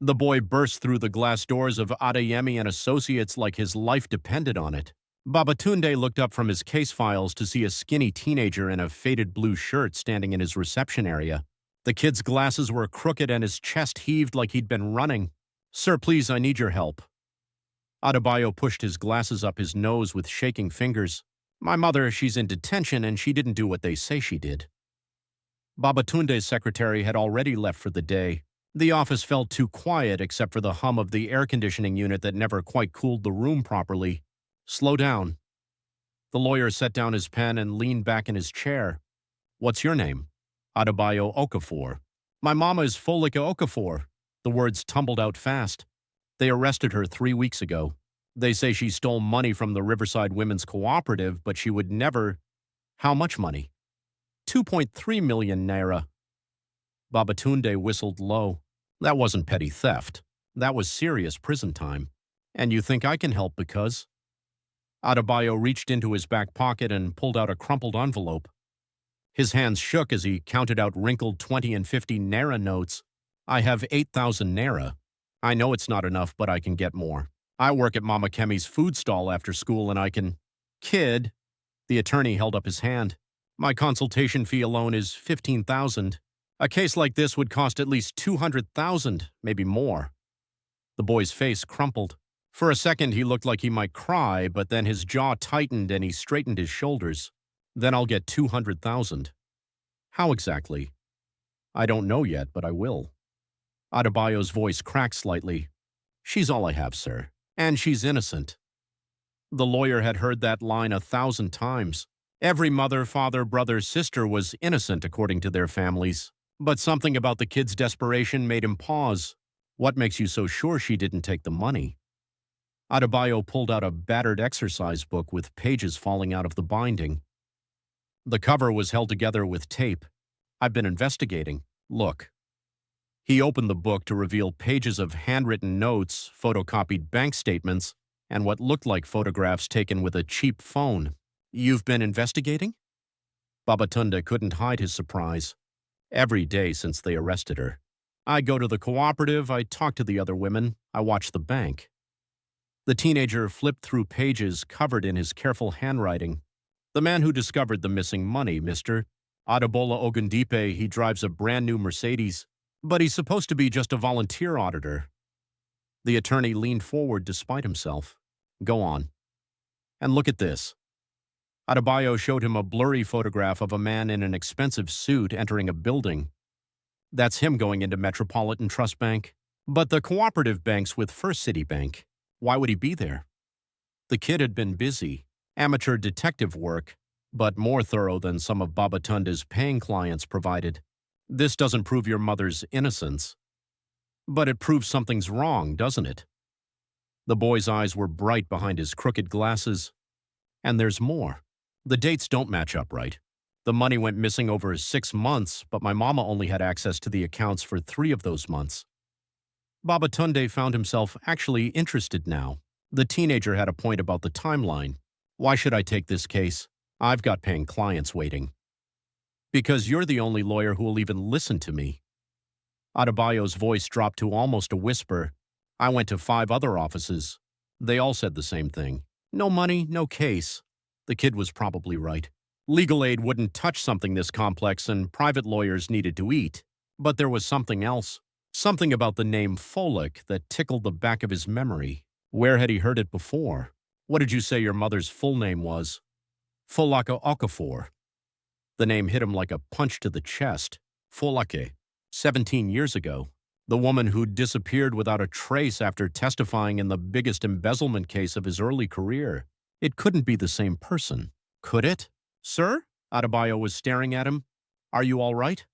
The boy burst through the glass doors of Adeyemi and Associates like his life depended on it. Babatunde looked up from his case files to see a skinny teenager in a faded blue shirt standing in his reception area. The kid's glasses were crooked and his chest heaved like he'd been running. "Sir, please, I need your help." Adebayo pushed his glasses up his nose with shaking fingers. "My mother, she's in detention and she didn't do what they say she did." Babatunde's secretary had already left for the day. The office felt too quiet except for the hum of the air conditioning unit that never quite cooled the room properly. "Slow down." The lawyer set down his pen and leaned back in his chair. "What's your name?" "Adebayo Okafor." "My mama is Folika Okafor." The words tumbled out fast. "They arrested her 3 weeks ago. They say she stole money from the Riverside Women's Cooperative, but she would never—" "How much money?" 2.3 million naira. Babatunde whistled low. "That wasn't petty theft. That was serious prison time. And you think I can help because—" Adebayo reached into his back pocket and pulled out a crumpled envelope. His hands shook as he counted out wrinkled 20 and 50 naira notes. "I have 8,000 naira. I know it's not enough, but I can get more. I work at Mama Kemi's food stall after school and I can—" "Kid," the attorney held up his hand. "My consultation fee alone is 15,000. A case like this would cost at least 200,000, maybe more." The boy's face crumpled. For a second, he looked like he might cry, but then his jaw tightened and he straightened his shoulders. "Then I'll get 200,000. "How exactly?" "I don't know yet, but I will." Adebayo's voice cracked slightly. "She's all I have, sir. And she's innocent." The lawyer had heard that line 1,000 times. Every mother, father, brother, sister was innocent according to their families. But something about the kid's desperation made him pause. "What makes you so sure she didn't take the money?" Adebayo pulled out a battered exercise book with pages falling out of the binding. The cover was held together with tape. "I've been investigating. Look." He opened the book to reveal pages of handwritten notes, photocopied bank statements, and what looked like photographs taken with a cheap phone. "You've been investigating?" Babatunde couldn't hide his surprise. "Every day since they arrested her. I go to the cooperative, I talk to the other women, I watch the bank." The teenager flipped through pages covered in his careful handwriting. "The man who discovered the missing money, Mr. Adebola Ogundipe, he drives a brand new Mercedes, but he's supposed to be just a volunteer auditor." The attorney leaned forward despite himself. "Go on. And look at this." Adebayo showed him a blurry photograph of a man in an expensive suit entering a building. "That's him going into Metropolitan Trust Bank. But the cooperative bank's with First City Bank. Why would he be there?" The kid had been busy. Amateur detective work, but more thorough than some of Babatunde's paying clients provided. "This doesn't prove your mother's innocence. But it proves something's wrong, doesn't it?" The boy's eyes were bright behind his crooked glasses. "And there's more. The dates don't match up right. The money went missing over 6 months, but my mama only had access to the accounts for 3 of those months." Babatunde found himself actually interested now. The teenager had a point about the timeline. "Why should I take this case? I've got paying clients waiting." "Because you're the only lawyer who will even listen to me." Adebayo's voice dropped to almost a whisper. "I went to 5 other offices. They all said the same thing. No money, no case." The kid was probably right. Legal aid wouldn't touch something this complex and private lawyers needed to eat. But there was something else. Something about the name Folik that tickled the back of his memory. Where had he heard it before? "What did you say your mother's full name was?" "Folake Okafor." The name hit him like a punch to the chest. Folake. 17 years ago. The woman who'd disappeared without a trace after testifying in the biggest embezzlement case of his early career. It couldn't be the same person. Could it? "Sir?" Adebayo was staring at him. "Are you all right?"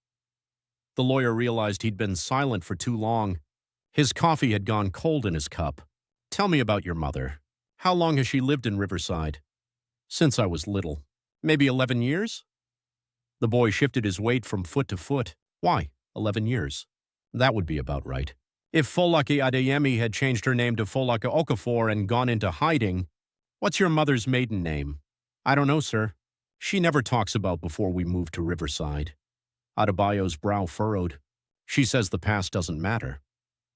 The lawyer realized he'd been silent for too long. His coffee had gone cold in his cup. "Tell me about your mother. How long has she lived in Riverside?" "Since I was little. Maybe 11 years?" The boy shifted his weight from foot to foot. "Why, 11 years? That would be about right. If Folake Adeyemi had changed her name to Folake Okafor and gone into hiding—" "What's your mother's maiden name?" "I don't know, sir. She never talks about before we moved to Riverside." Adebayo's brow furrowed. "She says the past doesn't matter."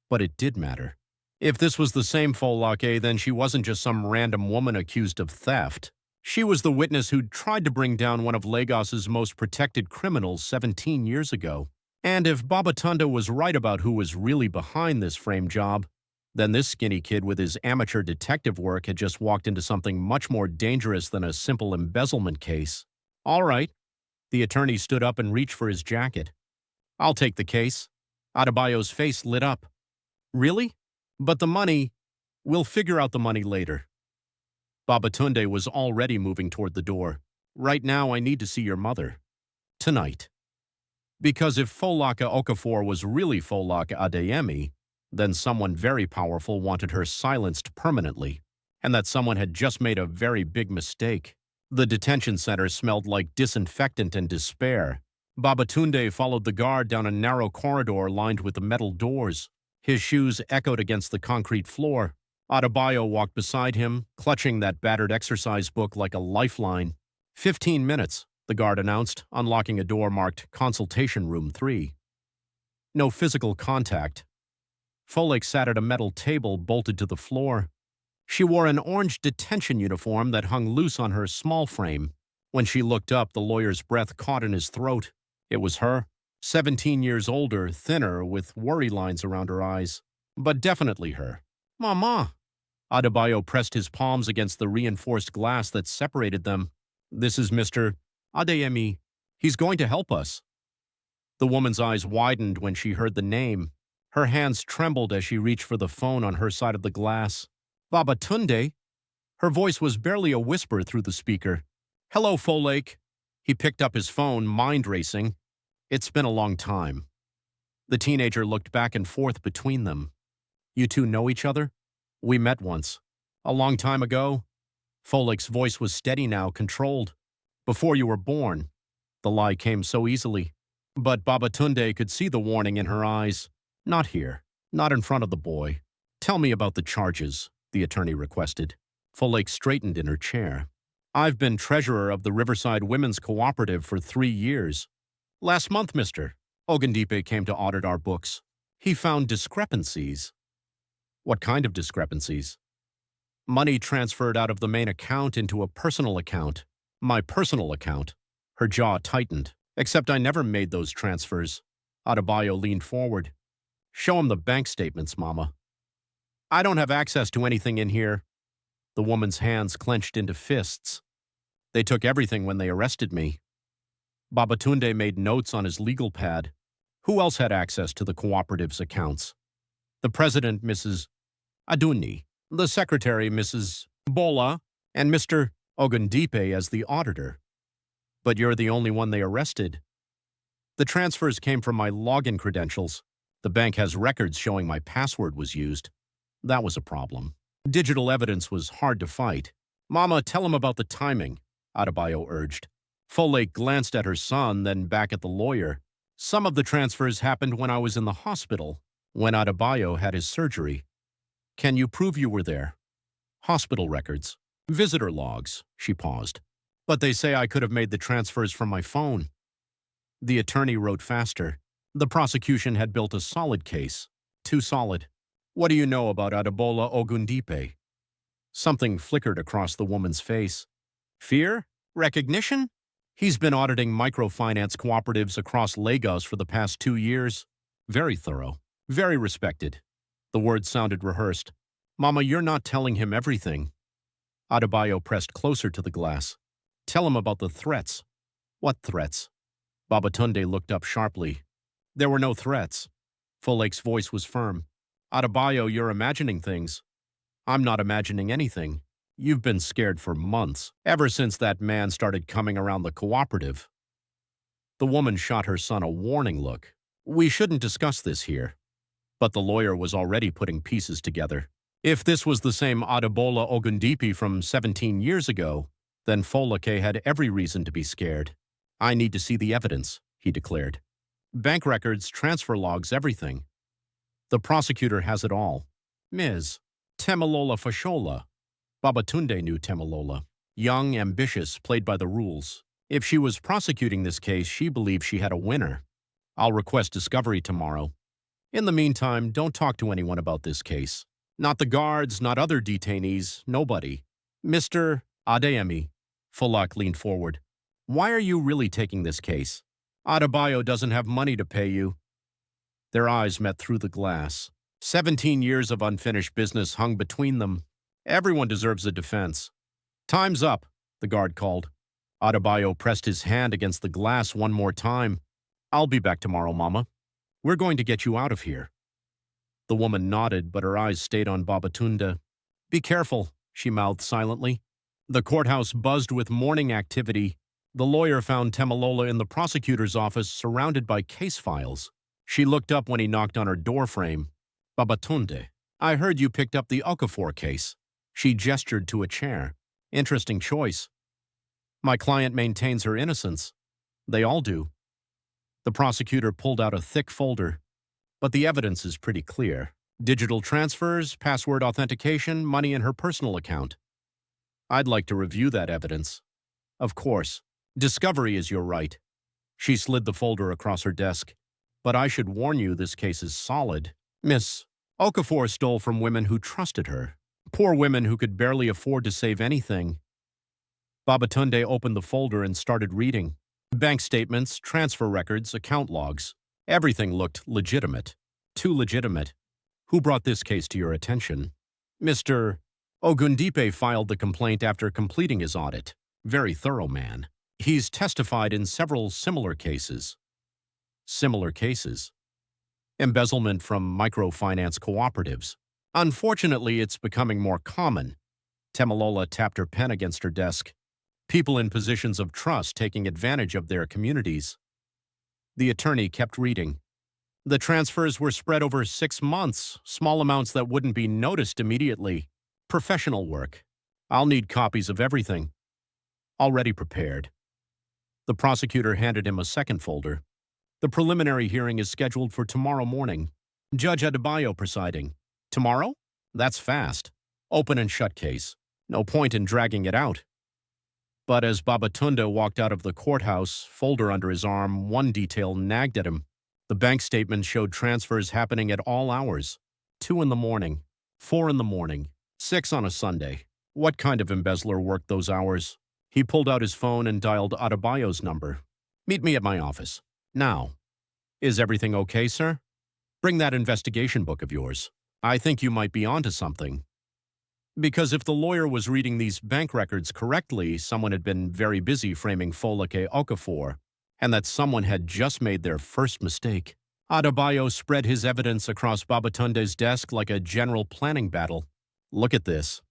But it did matter. If this was the same Folake, then she wasn't just some random woman accused of theft. She was the witness who'd tried to bring down one of Lagos's most protected criminals 17 years ago. And if Babatunda was right about who was really behind this frame job, then this skinny kid with his amateur detective work had just walked into something much more dangerous than a simple embezzlement case. All right. The attorney stood up and reached for his jacket. I'll take the case. Adebayo's face lit up. Really? But the money, we'll figure out the money later. Babatunde was already moving toward the door. Right now, I need to see your mother. Tonight. Because if Folake Okafor was really Folake Adeyemi, then someone very powerful wanted her silenced permanently, and that someone had just made a very big mistake. The detention center smelled like disinfectant and despair. Babatunde followed the guard down a narrow corridor lined with metal doors. His shoes echoed against the concrete floor. Adebayo walked beside him, clutching that battered exercise book like a lifeline. 15 minutes, the guard announced, unlocking a door marked Consultation Room 3. No physical contact. Folake sat at a metal table bolted to the floor. She wore an orange detention uniform that hung loose on her small frame. When she looked up, the lawyer's breath caught in his throat. It was her. 17 years older, thinner, with worry lines around her eyes. But definitely her. Mama! Adebayo pressed his palms against the reinforced glass that separated them. This is Mr. Adeyemi. He's going to help us. The woman's eyes widened when she heard the name. Her hands trembled as she reached for the phone on her side of the glass. Babatunde? Her voice was barely a whisper through the speaker. Hello, Folake. He picked up his phone, mind racing. It's been a long time. The teenager looked back and forth between them. You two know each other? We met once. A long time ago? Folake's voice was steady now, controlled. Before you were born. The lie came so easily. But Babatunde could see the warning in her eyes. Not here. Not in front of the boy. Tell me about the charges, the attorney requested. Folake straightened in her chair. I've been treasurer of the Riverside Women's Cooperative for 3 years. Last month, Mr. Ogundipe came to audit our books. He found discrepancies. What kind of discrepancies? Money transferred out of the main account into a personal account. My personal account. Her jaw tightened. Except I never made those transfers. Adebayo leaned forward. Show him the bank statements, Mama. I don't have access to anything in here. The woman's hands clenched into fists. They took everything when they arrested me. Babatunde made notes on his legal pad. Who else had access to the cooperative's accounts? The president, Mrs. Aduni, the secretary, Mrs. Bola, and Mr. Ogundipe as the auditor. But you're the only one they arrested. The transfers came from my login credentials. The bank has records showing my password was used. That was a problem. Digital evidence was hard to fight. Mama, tell him about the timing, Adebayo urged. Folake glanced at her son, then back at the lawyer. Some of the transfers happened when I was in the hospital, when Adebayo had his surgery. Can you prove you were there? Hospital records. Visitor logs, she paused. But they say I could have made the transfers from my phone. The attorney wrote faster. The prosecution had built a solid case. Too solid. What do you know about Adebola Ogundipe? Something flickered across the woman's face. Fear? Recognition? He's been auditing microfinance cooperatives across Lagos for the past 2 years. Very thorough. Very respected. The words sounded rehearsed. Mama, you're not telling him everything. Adebayo pressed closer to the glass. Tell him about the threats. What threats? Babatunde looked up sharply. There were no threats. Folake's voice was firm. Adebayo, you're imagining things. I'm not imagining anything. You've been scared for months, ever since that man started coming around the cooperative. The woman shot her son a warning look. We shouldn't discuss this here. But the lawyer was already putting pieces together. If this was the same Adebola Ogundipe from 17 years ago, then Folake had every reason to be scared. I need to see the evidence, he declared. Bank records, transfer logs, everything. The prosecutor has it all. Ms. Temalola Fashola. Babatunde knew Temalola. Young, ambitious, played by the rules. If she was prosecuting this case, she believed she had a winner. I'll request discovery tomorrow. In the meantime, don't talk to anyone about this case. Not the guards, not other detainees, nobody. Mr. Adeyemi. Fulak leaned forward. Why are you really taking this case? Adebayo doesn't have money to pay you. Their eyes met through the glass. 17 years of unfinished business hung between them. Everyone deserves a defense. Time's up, the guard called. Adebayo pressed his hand against the glass one more time. I'll be back tomorrow, Mama. We're going to get you out of here. The woman nodded, but her eyes stayed on Babatunde. Be careful, she mouthed silently. The courthouse buzzed with morning activity. The lawyer found Temalola in the prosecutor's office, surrounded by case files. She looked up when he knocked on her doorframe. Babatunde, I heard you picked up the Okafor case. She gestured to a chair. Interesting choice. My client maintains her innocence. They all do. The prosecutor pulled out a thick folder. But the evidence is pretty clear. Digital transfers, password authentication, money in her personal account. I'd like to review that evidence. Of course. Discovery is your right. She slid the folder across her desk. But I should warn you, this case is solid. Miss Okafor stole from women who trusted her. Poor women who could barely afford to save anything. Babatunde opened the folder and started reading. Bank statements, transfer records, account logs. Everything looked legitimate. Too legitimate. Who brought this case to your attention? Mr. Ogundipe filed the complaint after completing his audit. Very thorough man. He's testified in several similar cases. Similar cases. Embezzlement from microfinance cooperatives. Unfortunately, it's becoming more common. Temalola tapped her pen against her desk. People in positions of trust taking advantage of their communities. The attorney kept reading. The transfers were spread over 6 months, small amounts that wouldn't be noticed immediately. Professional work. I'll need copies of everything. Already prepared. The prosecutor handed him a second folder. The preliminary hearing is scheduled for tomorrow morning. Judge Adebayo presiding. Tomorrow? That's fast. Open and shut case. No point in dragging it out. But as Babatunde walked out of the courthouse, folder under his arm, one detail nagged at him. The bank statement showed transfers happening at all hours. 2 in the morning, 4 in the morning, 6 on a Sunday. What kind of embezzler worked those hours? He pulled out his phone and dialed Adebayo's number. Meet me at my office. Now. Is everything okay, sir? Bring that investigation book of yours. I think you might be onto something. Because if the lawyer was reading these bank records correctly, someone had been very busy framing Folake Okafor, and that someone had just made their first mistake. Adebayo spread his evidence across Babatunde's desk like a general planning battle. Look at this.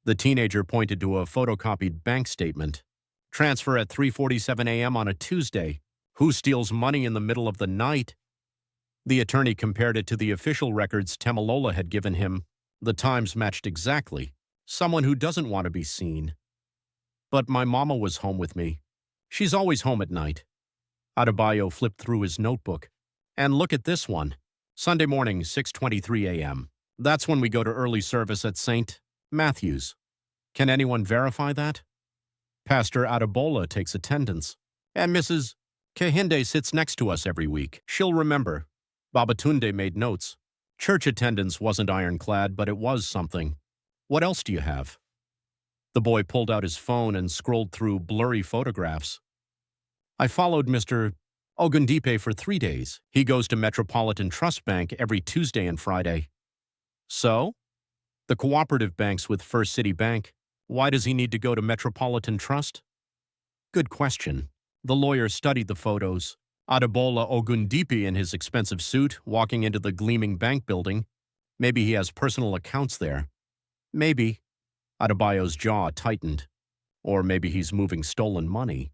The teenager pointed to a photocopied bank statement. Transfer at 3:47 a.m. on a Tuesday. Who steals money in the middle of the night? The attorney compared it to the official records Temalola had given him. The times matched exactly. Someone who doesn't want to be seen. But my mama was home with me. She's always home at night. Adebayo flipped through his notebook. And look at this one. Sunday morning, 6:23 a.m. That's when we go to early service at St. Matthew's. Can anyone verify that? Pastor Adebola takes attendance. And Mrs. Kehinde sits next to us every week. She'll remember. Babatunde made notes. Church attendance wasn't ironclad, but it was something. What else do you have? The boy pulled out his phone and scrolled through blurry photographs. I followed Mr. Ogundipe for 3 days. He goes to Metropolitan Trust Bank every Tuesday and Friday. So? The cooperative banks with First City Bank. Why does he need to go to Metropolitan Trust? Good question. The lawyer studied the photos. Adebola Ogundipe in his expensive suit, walking into the gleaming bank building. Maybe he has personal accounts there. Maybe. Adebayo's jaw tightened. Or maybe he's moving stolen money.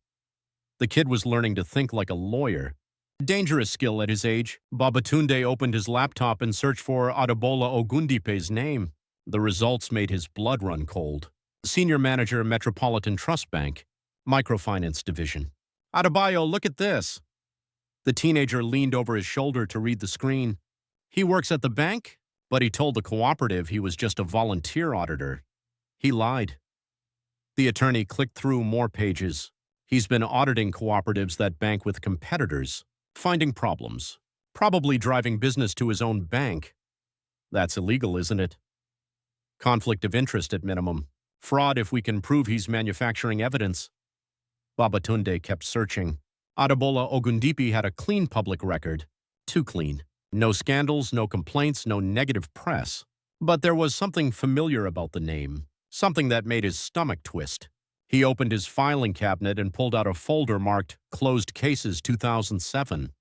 The kid was learning to think like a lawyer. Dangerous skill at his age. Babatunde opened his laptop and searched for Adebola Ogundipe's name. The results made his blood run cold. Senior Manager, Metropolitan Trust Bank, Microfinance Division. Adebayo, look at this. The teenager leaned over his shoulder to read the screen. He works at the bank, but he told the cooperative he was just a volunteer auditor. He lied. The attorney clicked through more pages. He's been auditing cooperatives that bank with competitors, finding problems. Probably driving business to his own bank. That's illegal, isn't it? Conflict of interest at minimum. Fraud if we can prove he's manufacturing evidence. Babatunde kept searching. Adebola Ogundipe had a clean public record. Too clean. No scandals, no complaints, no negative press. But there was something familiar about the name. Something that made his stomach twist. He opened his filing cabinet and pulled out a folder marked Closed Cases 2007.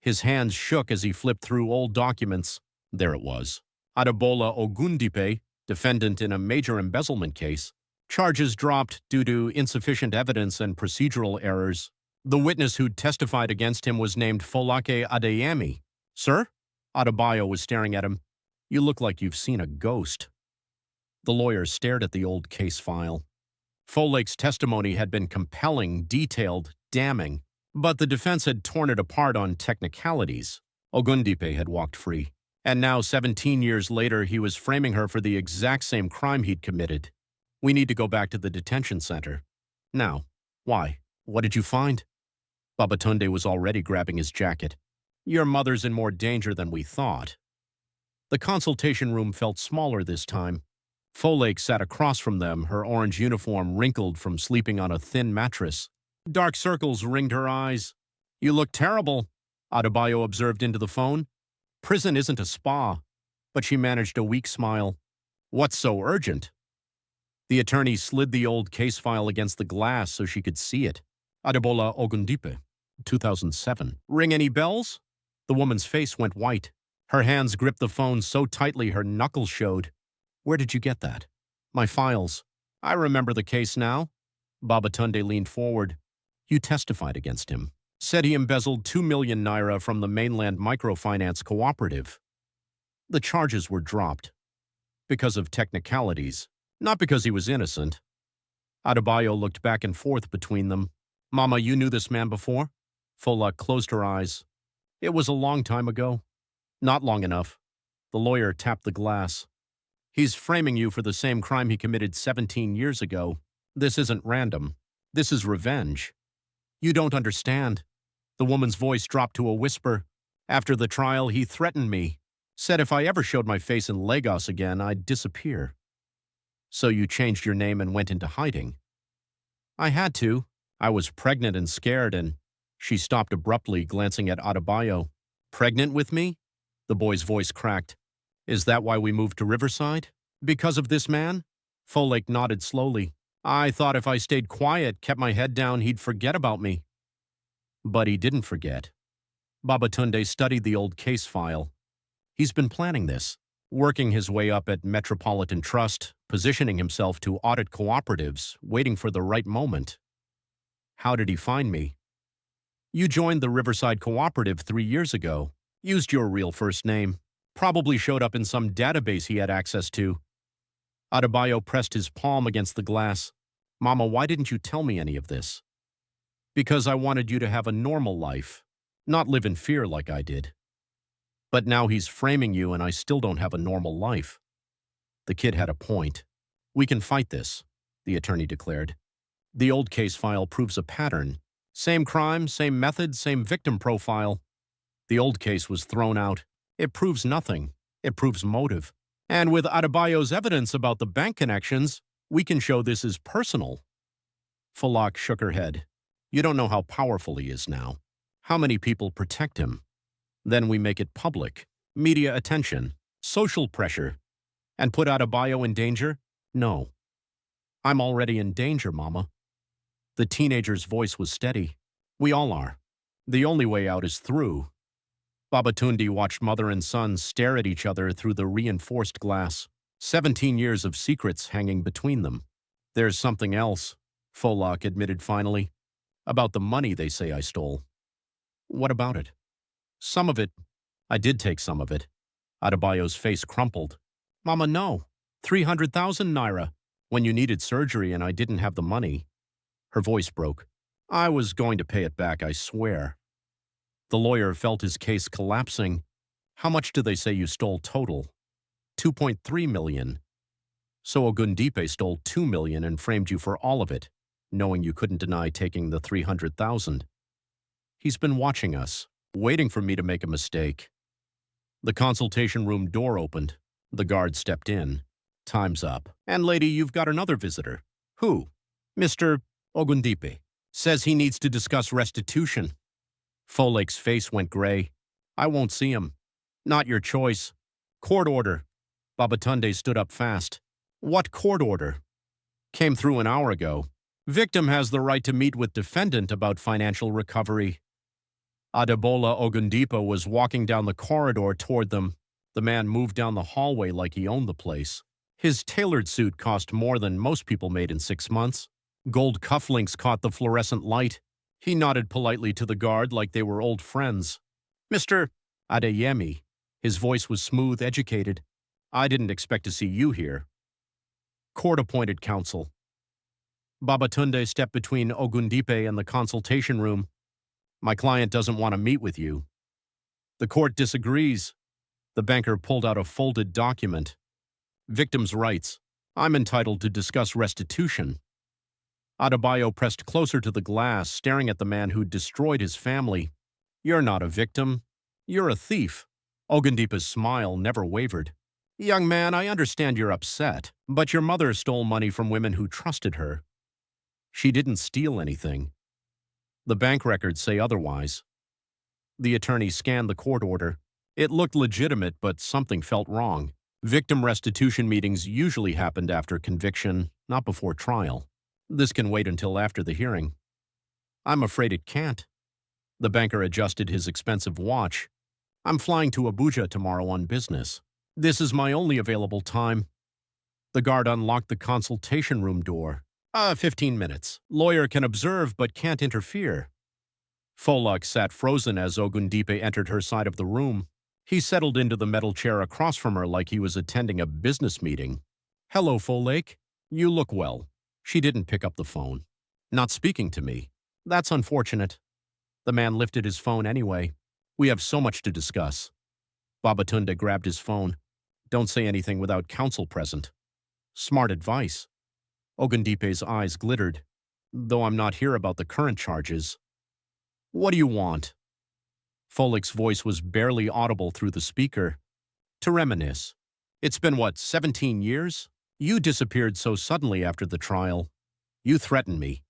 His hands shook as he flipped through old documents. There it was. Adebola Ogundipe, defendant in a major embezzlement case. Charges dropped due to insufficient evidence and procedural errors. The witness who'd testified against him was named Folake Adeyemi. Sir? Adebayo was staring at him. You look like you've seen a ghost. The lawyer stared at the old case file. Folake's testimony had been compelling, detailed, damning, but the defense had torn it apart on technicalities. Ogundipe had walked free, and now 17 years later he was framing her for the exact same crime he'd committed. We need to go back to the detention center. Now. Why? What did you find? Babatunde was already grabbing his jacket. Your mother's in more danger than we thought. The consultation room felt smaller this time. Folake sat across from them, her orange uniform wrinkled from sleeping on a thin mattress. Dark circles ringed her eyes. You look terrible, Adebayo observed into the phone. Prison isn't a spa. But she managed a weak smile. What's so urgent? The attorney slid the old case file against the glass so she could see it. Adebola Ogundipe, 2007. Ring any bells? The woman's face went white. Her hands gripped the phone so tightly her knuckles showed. Where did you get that? My files. I remember the case now. Babatunde leaned forward. You testified against him. Said he embezzled 2 million naira from the mainland microfinance cooperative. The charges were dropped. Because of technicalities. Not because he was innocent. Adebayo looked back and forth between them. Mama, you knew this man before? Fola closed her eyes. It was a long time ago. Not long enough. The lawyer tapped the glass. He's framing you for the same crime he committed 17 years ago. This isn't random. This is revenge. You don't understand. The woman's voice dropped to a whisper. After the trial, he threatened me. Said if I ever showed my face in Lagos again, I'd disappear. So you changed your name and went into hiding. I had to. I was pregnant and scared and... She stopped abruptly, glancing at Adebayo. Pregnant with me? The boy's voice cracked. Is that why we moved to Riverside? Because of this man? Folake nodded slowly. I thought if I stayed quiet, kept my head down, he'd forget about me. But he didn't forget. Babatunde studied the old case file. He's been planning this, working his way up at Metropolitan Trust, positioning himself to audit cooperatives, waiting for the right moment. How did he find me? You joined the Riverside Cooperative 3 years ago, used your real first name, probably showed up in some database he had access to. Adebayo pressed his palm against the glass. Mama, why didn't you tell me any of this? Because I wanted you to have a normal life, not live in fear like I did. But now he's framing you and I still don't have a normal life. The kid had a point. We can fight this, the attorney declared. The old case file proves a pattern. Same crime, same method, same victim profile. The old case was thrown out. It proves nothing. It proves motive. And with Adebayo's evidence about the bank connections, we can show this is personal. Falak shook her head. You don't know how powerful he is now. How many people protect him? Then we make it public. Media attention. Social pressure. And put Adebayo in danger? No. I'm already in danger, Mama. The teenager's voice was steady. We all are. The only way out is through. Babatunde watched mother and son stare at each other through the reinforced glass. 17 years of secrets hanging between them. There's something else, Folak admitted finally. About the money they say I stole. What about it? Some of it. I did take some of it. Adebayo's face crumpled. Mama, no. 300,000 naira. When you needed surgery and I didn't have the money. Her voice broke. I was going to pay it back, I swear. The lawyer felt his case collapsing. How much do they say you stole total? 2.3 million. So Ogundipe stole 2 million and framed you for all of it, knowing you couldn't deny taking the 300,000. He's been watching us, waiting for me to make a mistake. The consultation room door opened. The guard stepped in. Time's up. And lady, you've got another visitor. Who? Mr. Ogundipe. Says he needs to discuss restitution. Folake's face went gray. I won't see him. Not your choice. Court order. Babatunde stood up fast. What court order? Came through an hour ago. Victim has the right to meet with defendant about financial recovery. Adebola Ogundipe was walking down the corridor toward them. The man moved down the hallway like he owned the place. His tailored suit cost more than most people made in 6 months. Gold cufflinks caught the fluorescent light. He nodded politely to the guard like they were old friends. Mr. Adeyemi. His voice was smooth, educated. I didn't expect to see you here. Court-appointed counsel. Babatunde stepped between Ogundipe and the consultation room. My client doesn't want to meet with you. The court disagrees. The banker pulled out a folded document. Victim's rights. I'm entitled to discuss restitution. Adebayo pressed closer to the glass, staring at the man who'd destroyed his family. You're not a victim. You're a thief. Ogundipe's smile never wavered. Young man, I understand you're upset, but your mother stole money from women who trusted her. She didn't steal anything. The bank records say otherwise. The attorney scanned the court order. It looked legitimate, but something felt wrong. Victim restitution meetings usually happened after conviction, not before trial. This can wait until after the hearing. I'm afraid it can't. The banker adjusted his expensive watch. I'm flying to Abuja tomorrow on business. This is my only available time. The guard unlocked the consultation room door. 15 minutes. Lawyer can observe but can't interfere. Folak sat frozen as Ogundipe entered her side of the room. He settled into the metal chair across from her like he was attending a business meeting. Hello, Folake. You look well. She didn't pick up the phone. Not speaking to me. That's unfortunate. The man lifted his phone anyway. We have so much to discuss. Babatunde grabbed his phone. Don't say anything without counsel present. Smart advice. Ogundipe's eyes glittered. Though I'm not here about the current charges. What do you want? Folake's voice was barely audible through the speaker. To reminisce. It's been, 17 years? You disappeared so suddenly after the trial. You threatened me.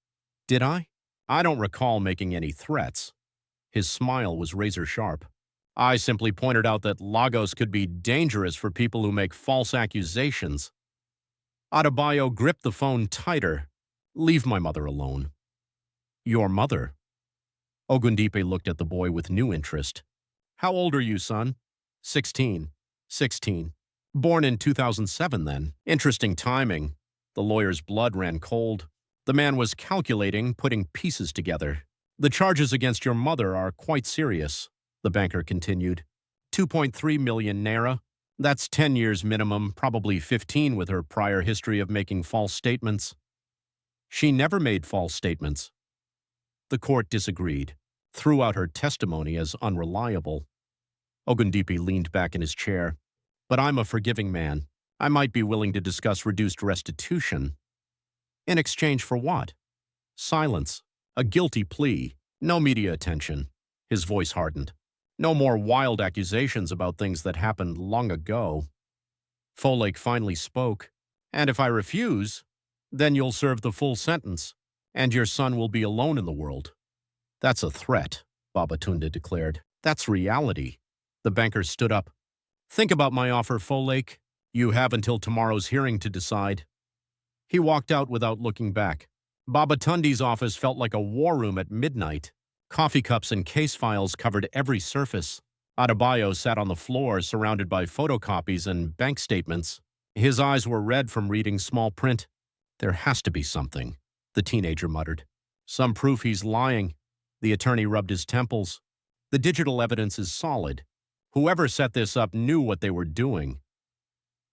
Did I? I don't recall making any threats. His smile was razor-sharp. I simply pointed out that Lagos could be dangerous for people who make false accusations. Adebayo gripped the phone tighter. Leave my mother alone. Your mother? Ogundipe looked at the boy with new interest. How old are you, son? 16. 16. Born in 2007, then. Interesting timing. The lawyer's blood ran cold. The man was calculating, putting pieces together. The charges against your mother are quite serious, the banker continued. 2.3 million naira. That's 10 years minimum, probably 15 with her prior history of making false statements. She never made false statements. The court disagreed, threw out her testimony as unreliable. Ogundipe leaned back in his chair. But I'm a forgiving man. I might be willing to discuss reduced restitution. In exchange for what? Silence. A guilty plea. No media attention. His voice hardened. No more wild accusations about things that happened long ago. Folake finally spoke. And if I refuse, then you'll serve the full sentence, and your son will be alone in the world. That's a threat, Babatunde declared. That's reality. The banker stood up. Think about my offer, Folake. You have until tomorrow's hearing to decide. He walked out without looking back. Babatunde's office felt like a war room at midnight. Coffee cups and case files covered every surface. Adebayo sat on the floor, surrounded by photocopies and bank statements. His eyes were red from reading small print. There has to be something, the teenager muttered. Some proof he's lying. The attorney rubbed his temples. The digital evidence is solid. Whoever set this up knew what they were doing.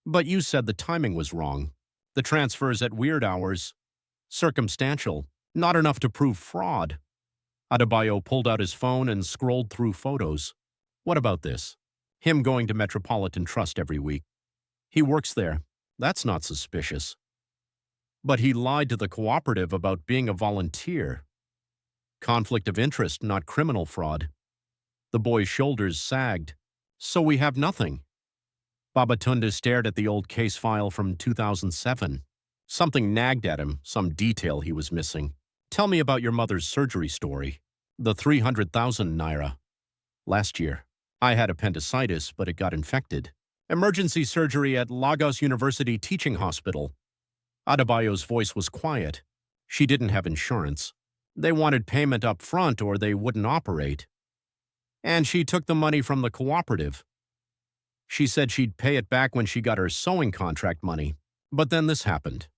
But you said the timing was wrong. The transfers at weird hours. Circumstantial. Not enough to prove fraud. Adebayo pulled out his phone and scrolled through photos. What about this? Him going to Metropolitan Trust every week. He works there. That's not suspicious. But he lied to the cooperative about being a volunteer. Conflict of interest, not criminal fraud. The boy's shoulders sagged. So we have nothing. Babatunde stared at the old case file from 2007. Something nagged at him, some detail he was missing. Tell me about your mother's surgery story. The 300,000 naira. Last year. I had appendicitis, but it got infected. Emergency surgery at Lagos University Teaching Hospital. Adebayo's voice was quiet. She didn't have insurance. They wanted payment up front or they wouldn't operate. And she took the money from the cooperative. She said she'd pay it back when she got her sewing contract money. But then this happened.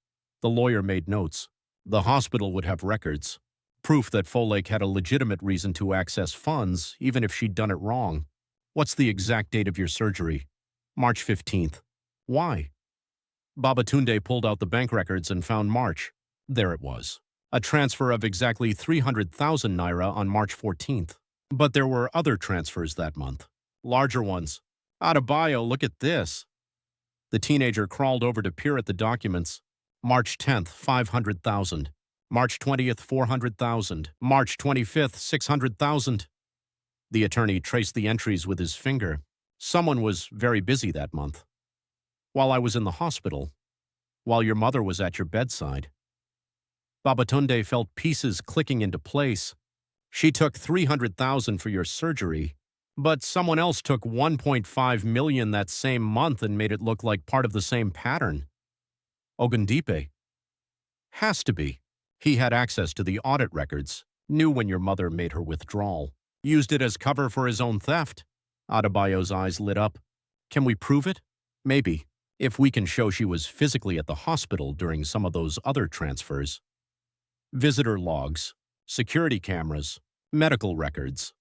The lawyer made notes. The hospital would have records. Proof that Folake had a legitimate reason to access funds, even if she'd done it wrong. What's the exact date of your surgery? March 15th. Why? Babatunde pulled out the bank records and found March. There it was. A transfer of exactly 300,000 naira on March 14th. But there were other transfers that month. Larger ones. Adebayo, look at this. The teenager crawled over to peer at the documents. March 10th, 500,000. March 20th, 400,000. March 25th, 600,000. The attorney traced the entries with his finger. Someone was very busy that month. While I was in the hospital. While your mother was at your bedside. Babatunde felt pieces clicking into place. She took 300,000 for your surgery, but someone else took 1.5 million that same month and made it look like part of the same pattern. Ogundipe. Has to be. He had access to the audit records, knew when your mother made her withdrawal, used it as cover for his own theft. Adebayo's eyes lit up. Can we prove it? Maybe, if we can show she was physically at the hospital during some of those other transfers. Visitor logs, security cameras, medical records.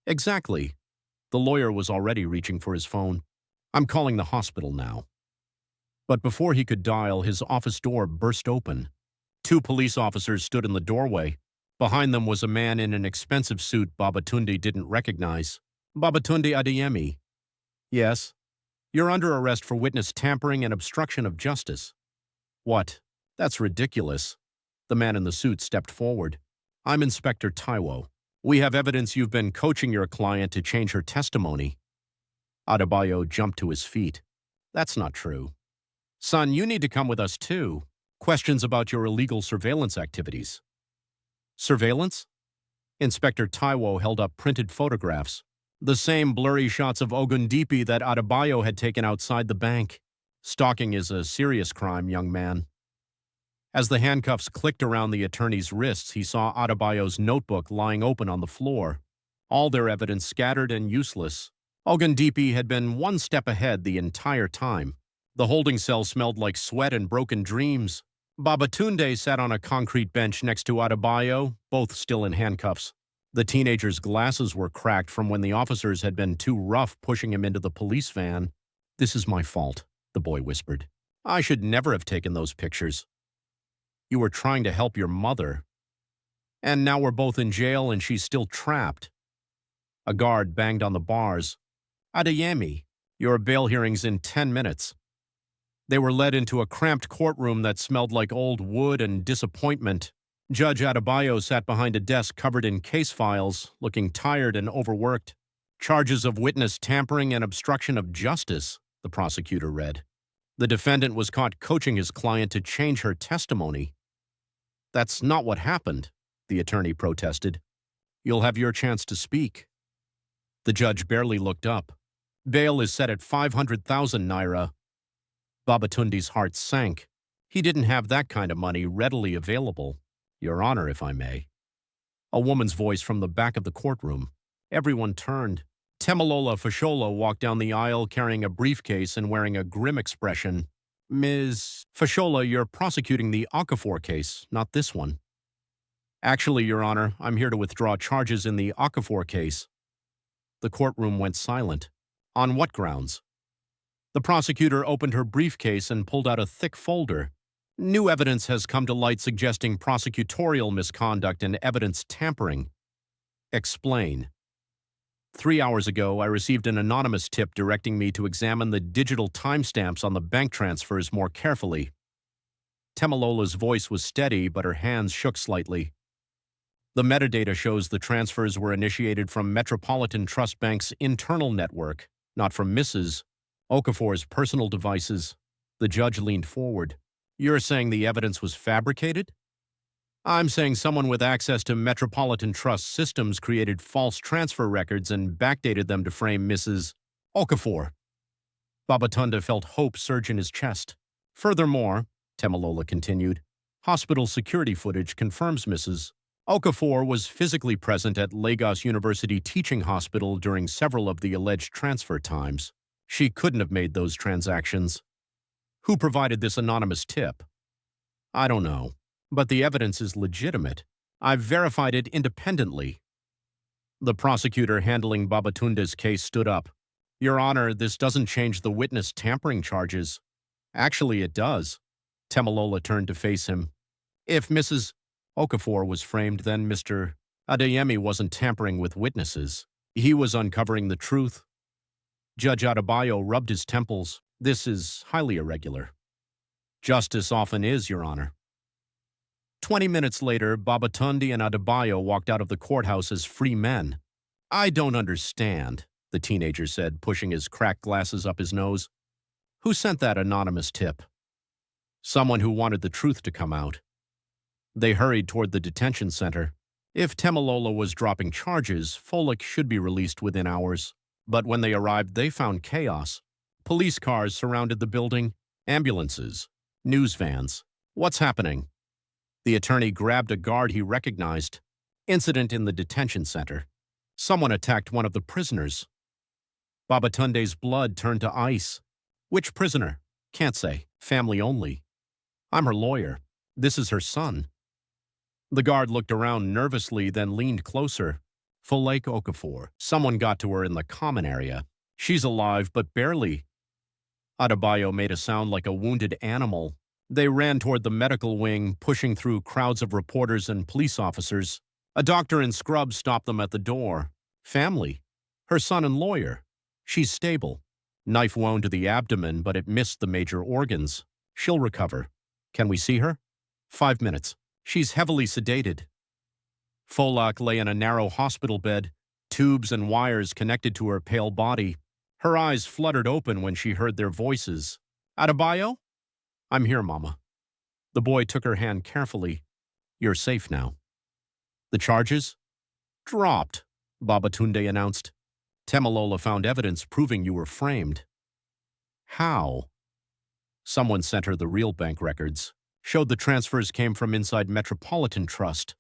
Exactly. The lawyer was already reaching for his phone. I'm calling the hospital now. But before he could dial, his office door burst open. 2 police officers stood in the doorway. Behind them was a man in an expensive suit Babatunde didn't recognize. Babatunde Adeyemi. Yes. You're under arrest for witness tampering and obstruction of justice. What? That's ridiculous. The man in the suit stepped forward. I'm Inspector Taiwo. We have evidence you've been coaching your client to change her testimony. Adebayo jumped to his feet. That's not true. Son, you need to come with us too. Questions about your illegal surveillance activities. Surveillance? Inspector Taiwo held up printed photographs. The same blurry shots of Ogundipe that Adebayo had taken outside the bank. Stalking is a serious crime, young man. As the handcuffs clicked around the attorney's wrists, he saw Adebayo's notebook lying open on the floor. All their evidence scattered and useless. Ogundipe had been one step ahead the entire time. The holding cell smelled like sweat and broken dreams. Babatunde sat on a concrete bench next to Adebayo, both still in handcuffs. The teenager's glasses were cracked from when the officers had been too rough pushing him into the police van. This is my fault, the boy whispered. I should never have taken those pictures. You were trying to help your mother. And now we're both in jail and she's still trapped. A guard banged on the bars. Adeyemi, your bail hearing's in 10 minutes. They were led into a cramped courtroom that smelled like old wood and disappointment. Judge Adebayo sat behind a desk covered in case files, looking tired and overworked. Charges of witness tampering and obstruction of justice, the prosecutor read. The defendant was caught coaching his client to change her testimony. That's not what happened, the attorney protested. You'll have your chance to speak. The judge barely looked up. Bail is set at 500,000 naira. Babatunde's heart sank. He didn't have that kind of money readily available. Your Honor, if I may. A woman's voice from the back of the courtroom. Everyone turned. Temalola Fashola walked down the aisle carrying a briefcase and wearing a grim expression. Ms. Fashola, you're prosecuting the Okafor case, not this one. Actually, Your Honor, I'm here to withdraw charges in the Okafor case. The courtroom went silent. On what grounds? The prosecutor opened her briefcase and pulled out a thick folder. New evidence has come to light suggesting prosecutorial misconduct and evidence tampering. Explain. 3 hours ago, I received an anonymous tip directing me to examine the digital timestamps on the bank transfers more carefully. Temalola's voice was steady, but her hands shook slightly. The metadata shows the transfers were initiated from Metropolitan Trust Bank's internal network, not from Mrs. Okafor's personal devices. The judge leaned forward. You're saying the evidence was fabricated? I'm saying someone with access to Metropolitan Trust systems created false transfer records and backdated them to frame Mrs. Okafor. Babatunda felt hope surge in his chest. Furthermore, Temalola continued, hospital security footage confirms Mrs. Okafor was physically present at Lagos University Teaching Hospital during several of the alleged transfer times. She couldn't have made those transactions. Who provided this anonymous tip? I don't know, but the evidence is legitimate. I've verified it independently. The prosecutor handling Babatunde's case stood up. Your Honor, this doesn't change the witness tampering charges. Actually, it does. Temalola turned to face him. If Mrs. Okafor was framed, then Mr. Adeyemi wasn't tampering with witnesses. He was uncovering the truth. Judge Adebayo rubbed his temples. This is highly irregular. Justice often is, Your Honor. 20 minutes later, Babatunde and Adebayo walked out of the courthouse as free men. I don't understand, the teenager said, pushing his cracked glasses up his nose. Who sent that anonymous tip? Someone who wanted the truth to come out. They hurried toward the detention center. If Temalola was dropping charges, Folick should be released within hours. But when they arrived, they found chaos. Police cars surrounded the building, ambulances, news vans. What's happening? The attorney grabbed a guard he recognized. Incident in the detention center. Someone attacked one of the prisoners. Babatunde's blood turned to ice. Which prisoner? Can't say. Family only. I'm her lawyer. This is her son. The guard looked around nervously, then leaned closer. Folick Okafor. Someone got to her in the common area. She's alive, but barely. Adebayo made a sound like a wounded animal. They ran toward the medical wing, pushing through crowds of reporters and police officers. A doctor in scrubs stopped them at the door. Family. Her son and lawyer. She's stable. Knife wound to the abdomen, but it missed the major organs. She'll recover. Can we see her? 5 minutes. She's heavily sedated. Folick lay in a narrow hospital bed, tubes and wires connected to her pale body. Her eyes fluttered open when she heard their voices. Adebayo? I'm here, Mama. The boy took her hand carefully. You're safe now. The charges? Dropped, Babatunde announced. Temalola found evidence proving you were framed. How? Someone sent her the real bank records. Showed the transfers came from inside Metropolitan Trust.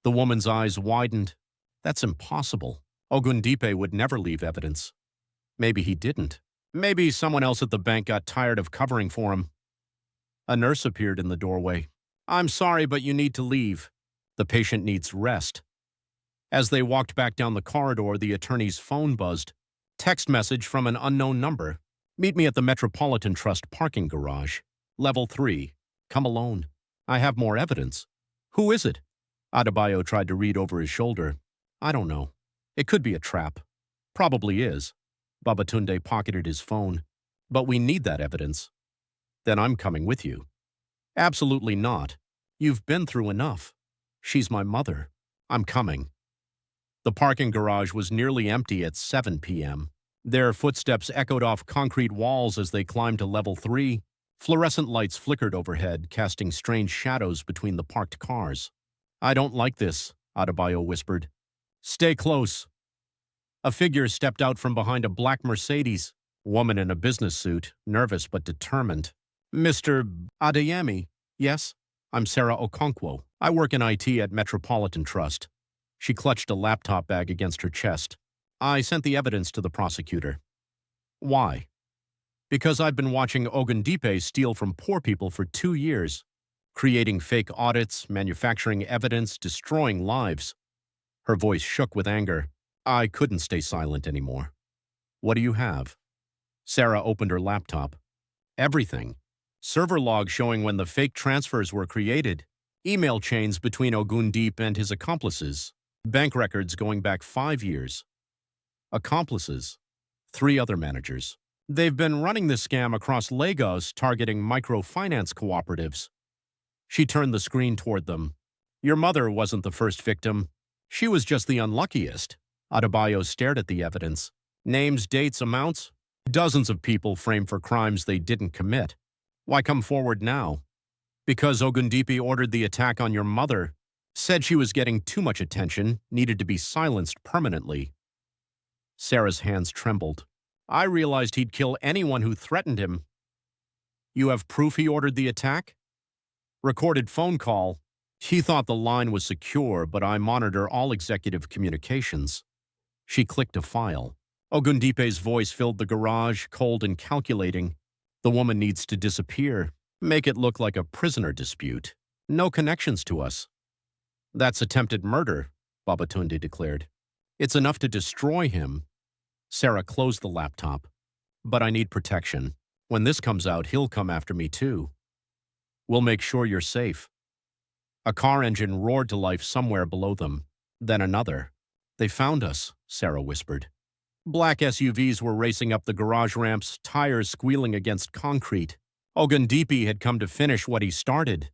The woman's eyes widened. That's impossible. Ogundipe would never leave evidence. Maybe he didn't. Maybe someone else at the bank got tired of covering for him. A nurse appeared in the doorway. I'm sorry, but you need to leave. The patient needs rest. As they walked back down the corridor, the attorney's phone buzzed. Text message from an unknown number. Meet me at the Metropolitan Trust parking garage. Level 3. Come alone. I have more evidence. Who is it? Adebayo tried to read over his shoulder. I don't know. It could be a trap. Probably is. Babatunde pocketed his phone. But we need that evidence. Then I'm coming with you. Absolutely not. You've been through enough. She's my mother. I'm coming. The parking garage was nearly empty at 7 p.m. Their footsteps echoed off concrete walls as they climbed to level 3. Fluorescent lights flickered overhead, casting strange shadows between the parked cars. I don't like this, Adebayo whispered. Stay close. A figure stepped out from behind a black Mercedes. Woman in a business suit, nervous but determined. Mr. Adeyemi, yes? I'm Sarah Okonkwo. I work in IT at Metropolitan Trust. She clutched a laptop bag against her chest. I sent the evidence to the prosecutor. Why? Because I've been watching Ogundipe steal from poor people for 2 years, creating fake audits, manufacturing evidence, destroying lives. Her voice shook with anger. I couldn't stay silent anymore. What do you have? Sarah opened her laptop. Everything. Server logs showing when the fake transfers were created. Email chains between Ogundipe and his accomplices. Bank records going back 5 years. Accomplices. 3 other managers. They've been running this scam across Lagos, targeting microfinance cooperatives. She turned the screen toward them. Your mother wasn't the first victim. She was just the unluckiest. Adebayo stared at the evidence. Names, dates, amounts. Dozens of people framed for crimes they didn't commit. Why come forward now? Because Ogundipe ordered the attack on your mother, said she was getting too much attention, needed to be silenced permanently. Sarah's hands trembled. I realized he'd kill anyone who threatened him. You have proof he ordered the attack? Recorded phone call. He thought the line was secure, but I monitor all executive communications. She clicked a file. Ogundipe's voice filled the garage, cold and calculating. The woman needs to disappear. Make it look like a prisoner dispute. No connections to us. That's attempted murder, Babatunde declared. It's enough to destroy him. Sarah closed the laptop. But I need protection. When this comes out, he'll come after me too. We'll make sure you're safe. A car engine roared to life somewhere below them. Then another. They found us, Sarah whispered. Black SUVs were racing up the garage ramps, tires squealing against concrete. Ogundipe had come to finish what he started.